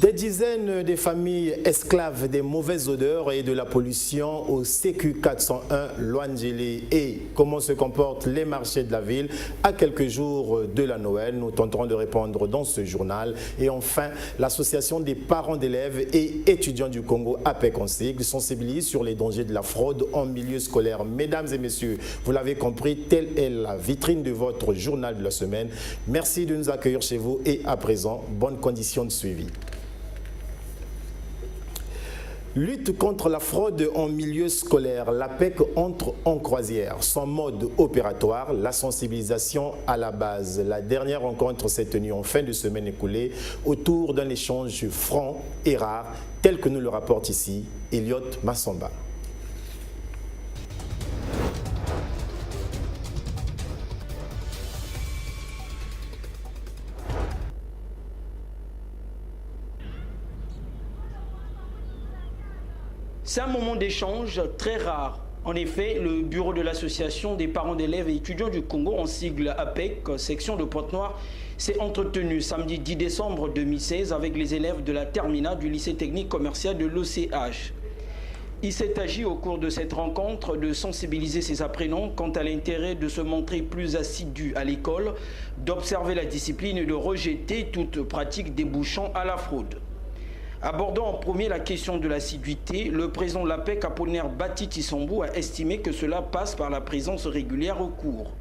Des dizaines de familles esclaves des mauvaises odeurs et de la pollution au CQ 401 Loandjili. Et comment se comportent les marchés de la ville à quelques jours de la Noël? Nous tenterons de répondre dans ce journal. Et enfin, l'association des parents d'élèves et étudiants du Congo, APEC en sigle, sensibilise sur les dangers de la fraude en milieu scolaire. Mesdames et messieurs, vous l'avez compris, telle est la vitrine de votre journal de la semaine. Merci de nous accueillir chez vous et à présent, bonnes conditions de suivi. Lutte contre la fraude en milieu scolaire, l'APEC entre en croisière. Son mode opératoire, la sensibilisation à la base. La dernière rencontre s'est tenue en fin de semaine écoulée autour d'un échange franc et rare, tel que nous le rapporte ici Elliot Massamba. C'est un moment d'échange très rare. En effet, le bureau de l'association des parents d'élèves et étudiants du Congo, en sigle APEC, section de Pointe-Noire, s'est entretenu samedi 10 décembre 2016 avec les élèves de la terminale du lycée technique commercial de l'OCH. Il s'est agi au cours de cette rencontre de sensibiliser ces apprenants quant à l'intérêt de se montrer plus assidus à l'école, d'observer la discipline et de rejeter toute pratique débouchant à la fraude. Abordant en premier la question de l'assiduité, le président de l'APEC, Apollinaire Batiti Sambou, a estimé que cela passe par la présence régulière au cours.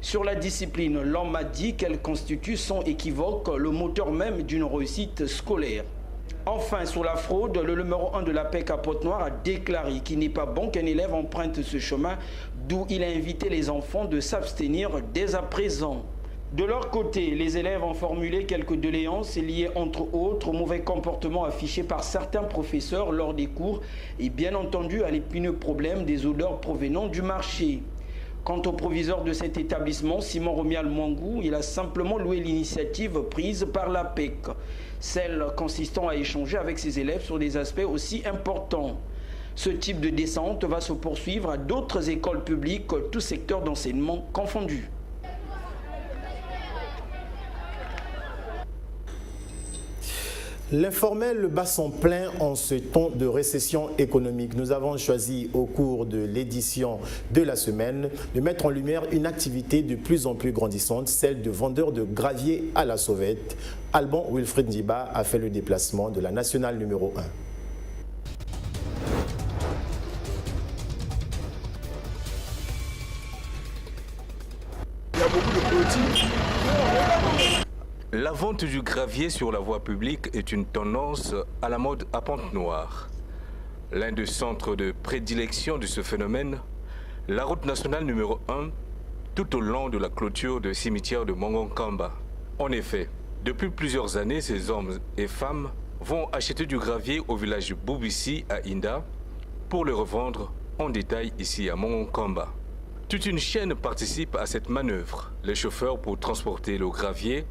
Sur la discipline, l'homme a dit qu'elle constitue sans équivoque le moteur même d'une réussite scolaire. Enfin, sur la fraude, le numéro 1 de l'APEC à Pointe-Noire a déclaré qu'il n'est pas bon qu'un élève emprunte ce chemin, d'où il a invité les enfants de s'abstenir dès à présent. De leur côté, les élèves ont formulé quelques doléances liées entre autres au mauvais comportement affiché par certains professeurs lors des cours et bien entendu à l'épineux problème des odeurs provenant du marché. Quant au proviseur de cet établissement, Simon Romial Mwangou, il a simplement loué l'initiative prise par l'APEC, celle consistant à échanger avec ses élèves sur des aspects aussi importants. Ce type de descente va se poursuivre à d'autres écoles publiques, tous secteurs d'enseignement confondus. L'informel bat son plein en ce temps de récession économique. Nous avons choisi au cours de l'édition de la semaine de mettre en lumière une activité de plus en plus grandissante, celle de vendeur de gravier à la sauvette. Alban Wilfried Ndiba a fait le déplacement de la nationale numéro 1. Il y a beaucoup de produits. La vente du gravier sur la voie publique est une tendance à la mode à Pointe-Noire. L'un des centres de prédilection de ce phénomène, la route nationale numéro 1, tout au long de la clôture du cimetière de Mongonkamba. En effet, depuis plusieurs années, ces hommes et femmes vont acheter du gravier au village Boubissi à Inda pour le revendre en détail ici à Mongonkamba. Toute une chaîne participe à cette manœuvre. Les chauffeurs pour transporter le gravier,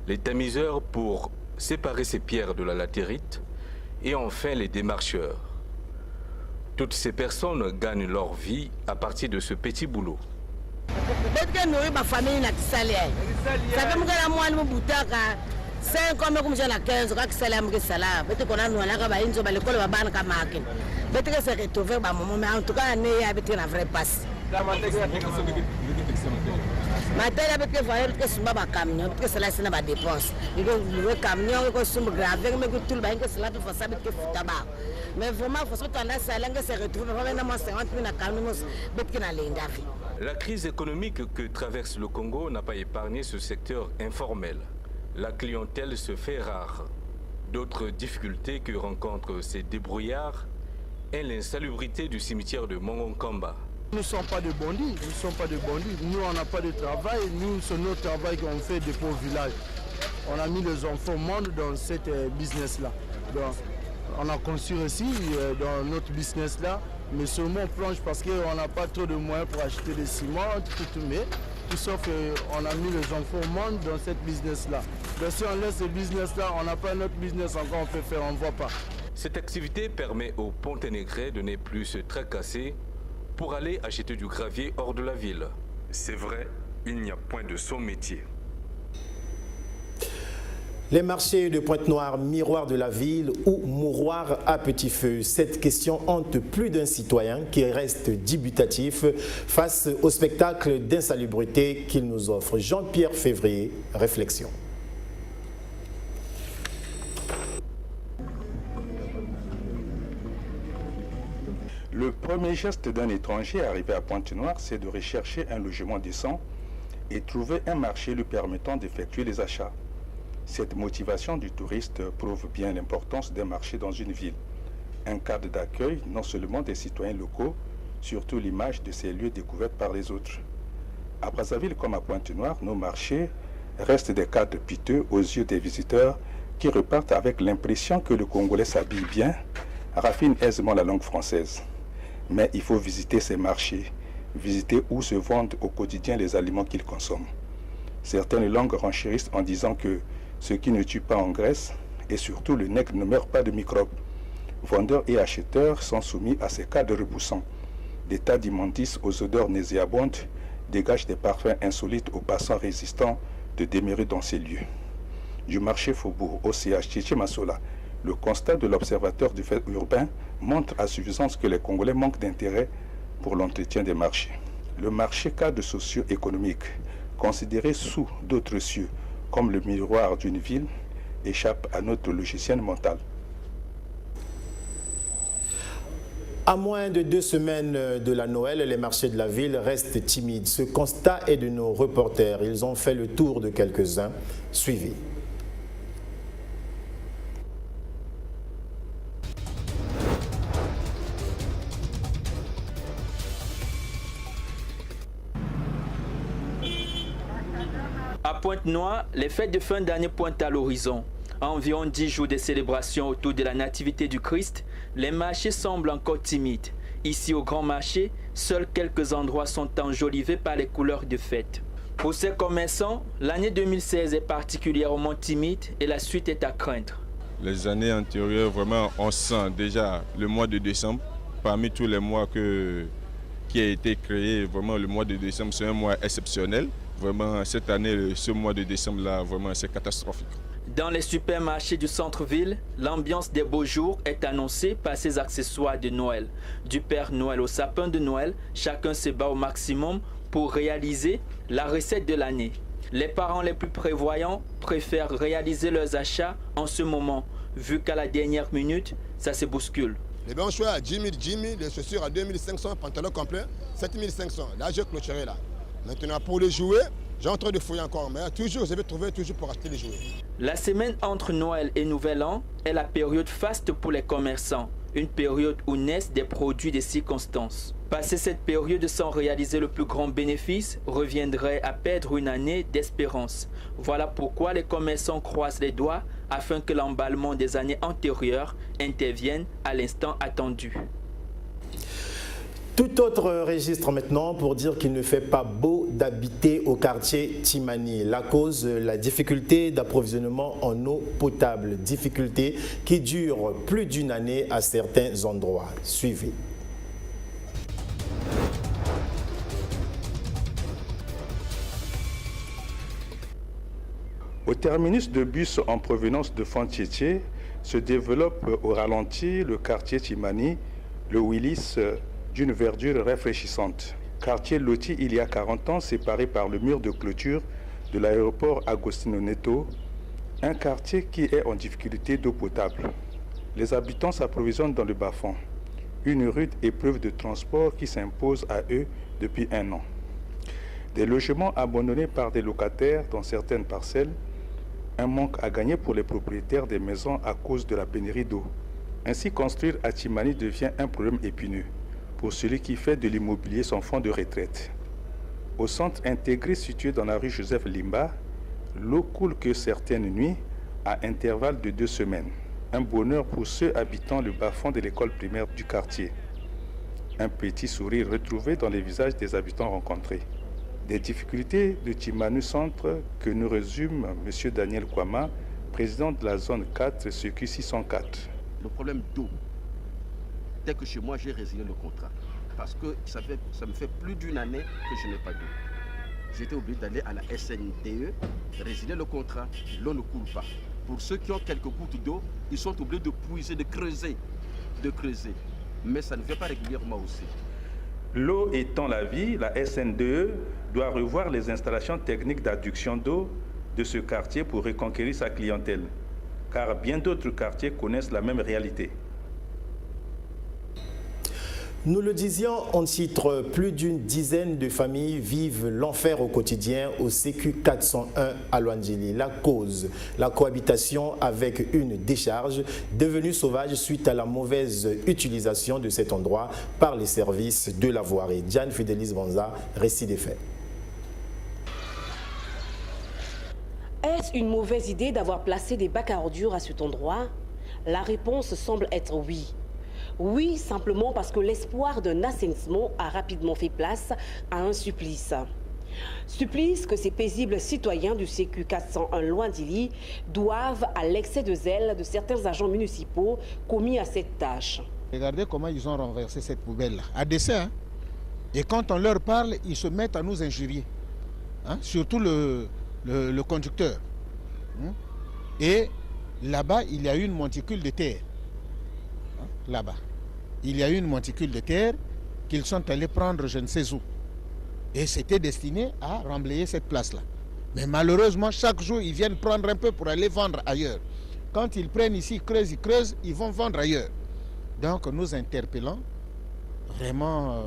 les tamiseurs pour séparer ces pierres de la latérite et enfin les démarcheurs. Toutes ces personnes gagnent leur vie à partir de ce petit boulot. La crise économique que traverse le Congo n'a pas épargné ce secteur informel. La clientèle se fait rare. D'autres difficultés que rencontrent ces débrouillards est l'insalubrité du cimetière de Mongonkamba. Nous ne sommes pas de bandits, Nous, on n'a pas de travail. Nous, c'est notre travail qu'on fait depuis au village. On a mis les enfants monde dans cette business-là. Donc, on a conçu aussi dans notre business-là, mais seulement planche parce qu'on n'a pas trop de moyens pour acheter des ciments, mais tout sauf qu'on a mis les enfants monde dans cette business-là. Donc, si on laisse ce business-là, on n'a pas notre business encore, on peut faire, on ne voit pas. Cette activité permet aux Ponténégrés de ne plus se tracasser pour aller acheter du gravier hors de la ville. C'est vrai, il n'y a point de son métier. Les marchés de Pointe-Noire, miroir de la ville ou mouroir à petit feu? Cette question hante plus d'un citoyen qui reste dubitatif face au spectacle d'insalubrité qu'il nous offre. Jean-Pierre Février, réflexion. Le premier geste d'un étranger arrivé à Pointe-Noire, c'est de rechercher un logement décent et trouver un marché lui permettant d'effectuer les achats. Cette motivation du touriste prouve bien l'importance d'un marché dans une ville. Un cadre d'accueil non seulement des citoyens locaux, surtout l'image de ces lieux découverts par les autres. À Brazzaville comme à Pointe-Noire, nos marchés restent des cadres piteux aux yeux des visiteurs qui repartent avec l'impression que le Congolais s'habille bien, raffine aisément la langue française. Mais il faut visiter ces marchés, visiter où se vendent au quotidien les aliments qu'ils consomment. Certaines langues renchérissent en disant que ce qui ne tue pas engraisse et surtout le nègre ne meurt pas de microbes. Vendeurs et acheteurs sont soumis à ces cas de repoussants. Des tas d'immondices aux odeurs nauséabondes dégagent des parfums insolites aux passants résistants de demeurer dans ces lieux. Du marché Faubourg au CH Tchétché-Massola, le constat de l'observateur du fait urbain montre à suffisance que les Congolais manquent d'intérêt pour l'entretien des marchés. Le marché cadre socio-économique, considéré sous d'autres cieux comme le miroir d'une ville, échappe à notre logiciel mental. À moins de 2 semaines de la Noël, les marchés de la ville restent timides. Ce constat est de nos reporters. Ils ont fait le tour de quelques-uns. Suivis. À Pointe-Noire, les fêtes de fin d'année pointent à l'horizon. À environ 10 jours de célébration autour de la nativité du Christ, les marchés semblent encore timides. Ici au Grand Marché, seuls quelques endroits sont enjolivés par les couleurs de fête. Pour ces commerçants, l'année 2016 est particulièrement timide et la suite est à craindre. Les années antérieures, vraiment, on sent déjà le mois de décembre. Parmi tous les mois qui a été créé, vraiment le mois de décembre, c'est un mois exceptionnel. Vraiment, cette année, ce mois de décembre-là, vraiment, c'est catastrophique. Dans les supermarchés du centre-ville, l'ambiance des beaux jours est annoncée par ces accessoires de Noël. Du Père Noël au sapin de Noël, chacun se bat au maximum pour réaliser la recette de l'année. Les parents les plus prévoyants préfèrent réaliser leurs achats en ce moment, vu qu'à la dernière minute, ça se bouscule. Les bons choix à 10 000, les chaussures à 2500, pantalon complet, 7500. Là, j'ai clôturé là. Maintenant, pour les jouets, j'ai en train de fouiller encore, mais toujours, je vais trouver toujours pour acheter les jouets. La semaine entre Noël et Nouvel An est la période faste pour les commerçants, une période où naissent des produits de circonstances. Passer cette période sans réaliser le plus grand bénéfice reviendrait à perdre une année d'espérance. Voilà pourquoi les commerçants croisent les doigts afin que l'emballement des années antérieures intervienne à l'instant attendu. Tout autre registre maintenant pour dire qu'il ne fait pas beau d'habiter au quartier Timani. La cause, la difficulté d'approvisionnement en eau potable. Difficulté qui dure plus d'une année à certains endroits. Suivez. Au terminus de bus en provenance de Fantchétié se développe au ralenti le quartier Timani, le Willis, d'une verdure rafraîchissante. Quartier loti il y a 40 ans, séparé par le mur de clôture de l'aéroport Agostino Neto, un quartier qui est en difficulté d'eau potable. Les habitants s'approvisionnent dans le bas-fond, une rude épreuve de transport qui s'impose à eux depuis 1 an. Des logements abandonnés par des locataires dans certaines parcelles, un manque à gagner pour les propriétaires des maisons à cause de la pénurie d'eau. Ainsi, construire à Timani devient un problème épineux pour celui qui fait de l'immobilier son fonds de retraite. Au centre intégré situé dans la rue Joseph Limba, l'eau coule que certaines nuits à intervalles de 2 semaines. Un bonheur pour ceux habitant le bas-fond de l'école primaire du quartier. Un petit sourire retrouvé dans les visages des habitants rencontrés. Des difficultés de Timani Centre que nous résume M. Daniel Kwama, président de la zone 4, circuit 604. Le problème d'eau. Dès que chez moi, j'ai résilié le contrat. Parce que ça me fait plus d'une année que je n'ai pas d'eau. J'étais obligé d'aller à la SNDE, résilier le contrat. L'eau ne coule pas. Pour ceux qui ont quelques gouttes d'eau, ils sont obligés de puiser, de creuser. Mais ça ne fait pas régulièrement aussi. L'eau étant la vie, la SNDE doit revoir les installations techniques d'adduction d'eau de ce quartier pour reconquérir sa clientèle, car bien d'autres quartiers connaissent la même réalité. Nous le disions en titre, plus d'une dizaine de familles vivent l'enfer au quotidien au CQ 401 à Luandjili. La cause, la cohabitation avec une décharge devenue sauvage suite à la mauvaise utilisation de cet endroit par les services de la voirie. Diane Fidelis Banza, récit des faits. Est-ce une mauvaise idée d'avoir placé des bacs à ordures à cet endroit? La réponse semble être oui. Oui, simplement parce que l'espoir d'un assainissement a rapidement fait place à un supplice. Supplice que ces paisibles citoyens du CQ 401 Luandjili doivent à l'excès de zèle de certains agents municipaux commis à cette tâche. Regardez comment ils ont renversé cette poubelle-là, à dessein. Et quand on leur parle, ils se mettent à nous injurier. Surtout le conducteur. Et là-bas, il y a une monticule de terre. Là-bas. Il y a une monticule de terre qu'ils sont allés prendre je ne sais où. Et c'était destiné à remblayer cette place-là. Mais malheureusement, chaque jour, ils viennent prendre un peu pour aller vendre ailleurs. Quand ils prennent ici, ils creusent, ils vont vendre ailleurs. Donc nous interpellons vraiment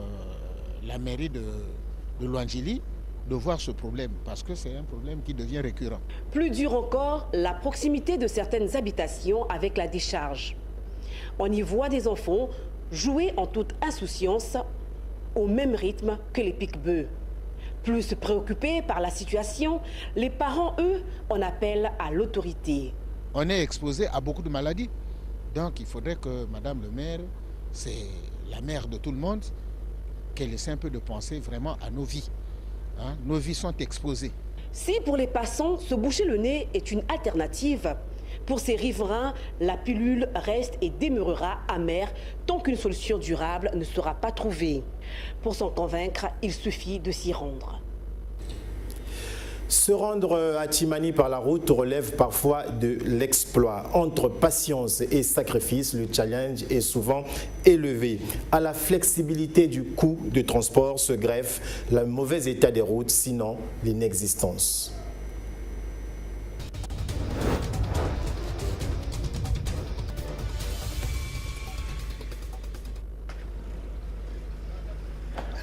la mairie de Luandjili de voir ce problème, parce que c'est un problème qui devient récurrent. Plus dur encore, la proximité de certaines habitations avec la décharge. On y voit des enfants jouer en toute insouciance au même rythme que les pique-bœufs. Plus préoccupés par la situation, les parents, eux, en appellent à l'autorité. On est exposé à beaucoup de maladies. Donc il faudrait que Madame le maire, c'est la mère de tout le monde, qu'elle essaie un peu de penser vraiment à nos vies. Nos vies sont exposées. Si pour les passants, se boucher le nez est une alternative, pour ces riverains, la pilule reste et demeurera amère tant qu'une solution durable ne sera pas trouvée. Pour s'en convaincre, il suffit de s'y rendre. Se rendre à Timani par la route relève parfois de l'exploit. Entre patience et sacrifice, le challenge est souvent élevé. À la flexibilité du coût de transport se greffe le mauvais état des routes, sinon l'inexistence.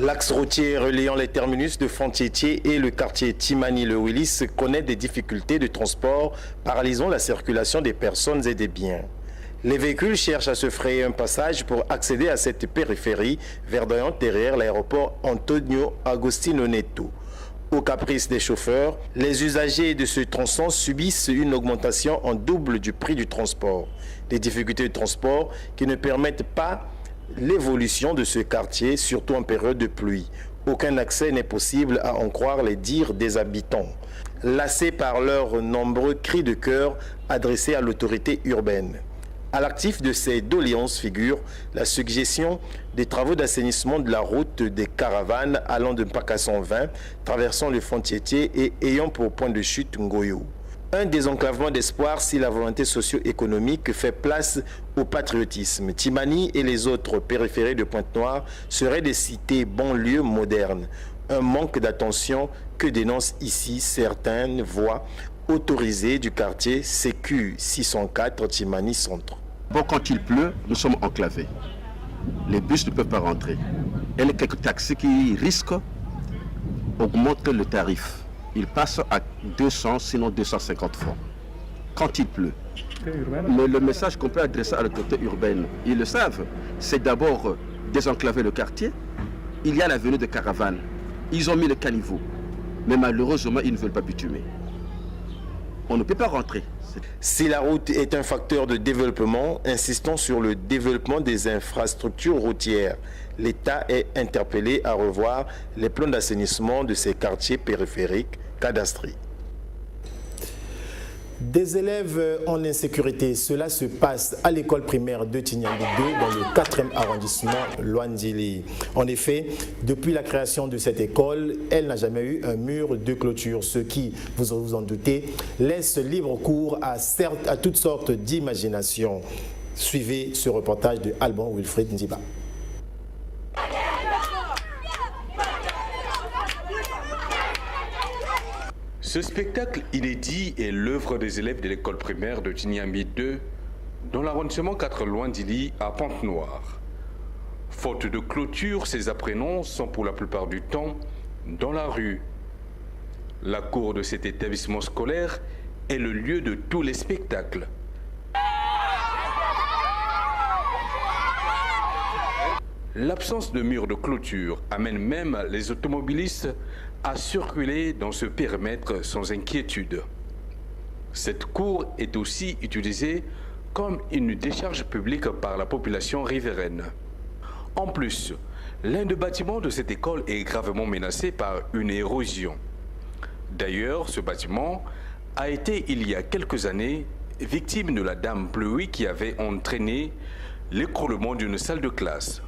L'axe routier reliant les terminus de Fontietier et le quartier Timani-le-Willis connaît des difficultés de transport, paralysant la circulation des personnes et des biens. Les véhicules cherchent à se frayer un passage pour accéder à cette périphérie verdoyante derrière l'aéroport Antonio Agostino Neto. Au caprice des chauffeurs, les usagers de ce tronçon subissent une augmentation en double du prix du transport. Des difficultés de transport qui ne permettent pas l'évolution de ce quartier, surtout en période de pluie. Aucun accès n'est possible à en croire les dires des habitants, lassés par leurs nombreux cris de cœur adressés à l'autorité urbaine. À l'actif de ces doléances figure la suggestion des travaux d'assainissement de la route des caravanes allant de Mpaka 20, traversant le Fontietier et ayant pour point de chute Ngoyo. Un désenclavement d'espoir si la volonté socio-économique fait place au patriotisme. Timani et les autres périphéries de Pointe-Noire seraient des cités banlieues modernes. Un manque d'attention que dénoncent ici certaines voies autorisées du quartier CQ 604 Timani Centre. Bon, quand il pleut, nous sommes enclavés. Les bus ne peuvent pas rentrer. Et les quelques taxis qui risquent augmentent le tarif. Il passe à 200, sinon 250 francs, quand il pleut. Mais le message qu'on peut adresser à l'autorité urbaine, ils le savent, c'est d'abord désenclaver le quartier. Il y a la venue de caravanes. Ils ont mis le caniveau. Mais malheureusement, ils ne veulent pas bitumer. On ne peut pas rentrer. Si la route est un facteur de développement, insistons sur le développement des infrastructures routières. L'État est interpellé à revoir les plans d'assainissement de ces quartiers périphériques cadastrés. Des élèves en insécurité, cela se passe à l'école primaire de Tignambi 2 dans le 4e arrondissement Loandjili. En effet, depuis la création de cette école, elle n'a jamais eu un mur de clôture, ce qui, vous en doutez, laisse libre cours à toutes sortes d'imagination. Suivez ce reportage de Alban Wilfried Ndiba. Ce spectacle inédit est l'œuvre des élèves de l'école primaire de Tignambi 2 dans l'arrondissement 4 Loandjili à Pointe-Noire. Faute de clôture, ces apprenants sont pour la plupart du temps dans la rue. La cour de cet établissement scolaire est le lieu de tous les spectacles. L'absence de mur de clôture amène même les automobilistes à circuler dans ce périmètre sans inquiétude. Cette cour est aussi utilisée comme une décharge publique par la population riveraine. En plus, l'un des bâtiments de cette école est gravement menacé par une érosion. D'ailleurs, ce bâtiment a été, il y a quelques années, victime de la dame pluie qui avait entraîné l'écroulement d'une salle de classe.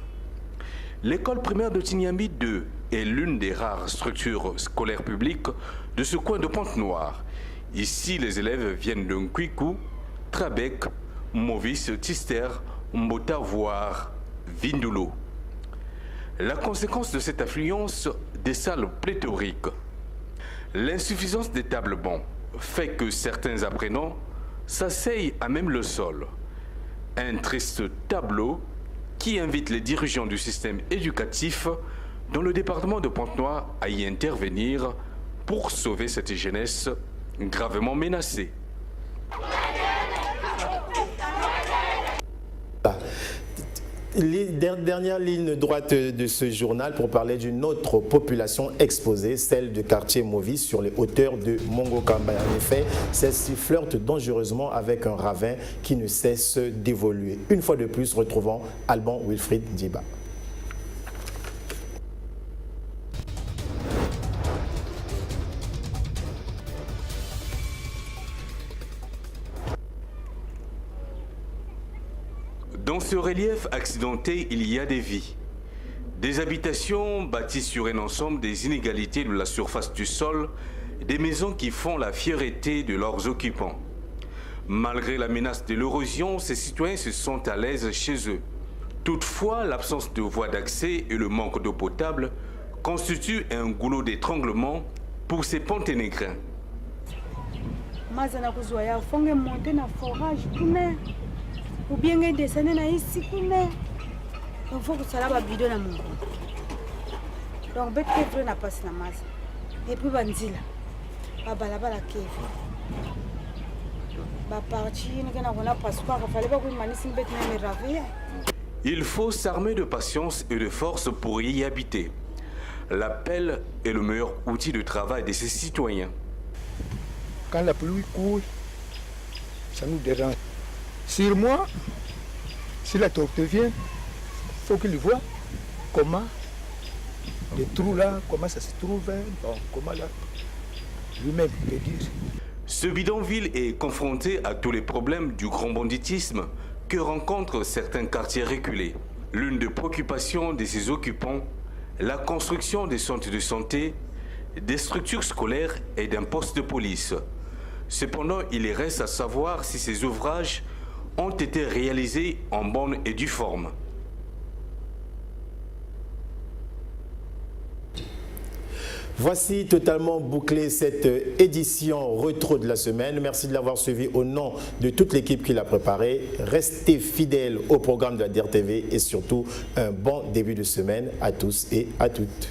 L'école primaire de Tignambi 2 est l'une des rares structures scolaires publiques de ce coin de Pointe-Noire. Ici, les élèves viennent d'un Kwiku, Trabec, Movis, Tister, Mbota, voire Vindulo. La conséquence de cette affluence des salles pléthoriques, l'insuffisance des tables bancs fait que certains apprenants s'asseyent à même le sol. Un triste tableau qui invite les dirigeants du système éducatif dans le département de Pointe-Noire à y intervenir pour sauver cette jeunesse gravement menacée. Dernière ligne droite de ce journal pour parler d'une autre population exposée, celle du quartier Movis sur les hauteurs de Mongokamba. En effet, celle-ci flirte dangereusement avec un ravin qui ne cesse d'évoluer. Une fois de plus, retrouvons Alban Wilfried Ndiba. Dans ce relief accidenté, il y a des vies. Des habitations bâties sur un ensemble des inégalités de la surface du sol, des maisons qui font la fierté de leurs occupants. Malgré la menace de l'érosion, ces citoyens se sentent à l'aise chez eux. Toutefois, l'absence de voies d'accès et le manque d'eau potable constituent un goulot d'étranglement pour ces Ponténégrins. Ou bien descendre na ici kune donc faut que ça là bidon na mungu donc bête que na passe na masse et puis banzila ba balabala kefi ba parti ni na kona passeport fallait pas que manisi bête na me raver. Il faut s'armer de patience et de force pour y habiter. L'appel est le meilleur outil de travail de ces citoyens. Quand la pluie coule, ça nous dérange. Sur moi, si la tortue vient, il faut qu'il voit comment les trous là, comment ça se trouve, bon, comment là, lui-même peut dire. Ce bidonville est confronté à tous les problèmes du grand banditisme que rencontrent certains quartiers reculés. L'une des préoccupations de ses occupants, la construction des centres de santé, des structures scolaires et d'un poste de police. Cependant, il reste à savoir si ces ouvrages ont été réalisés en bonne et due forme. Voici totalement bouclé cette édition rétro de la semaine. Merci de l'avoir suivi au nom de toute l'équipe qui l'a préparé. Restez fidèles au programme de la DIR TV et surtout un bon début de semaine à tous et à toutes.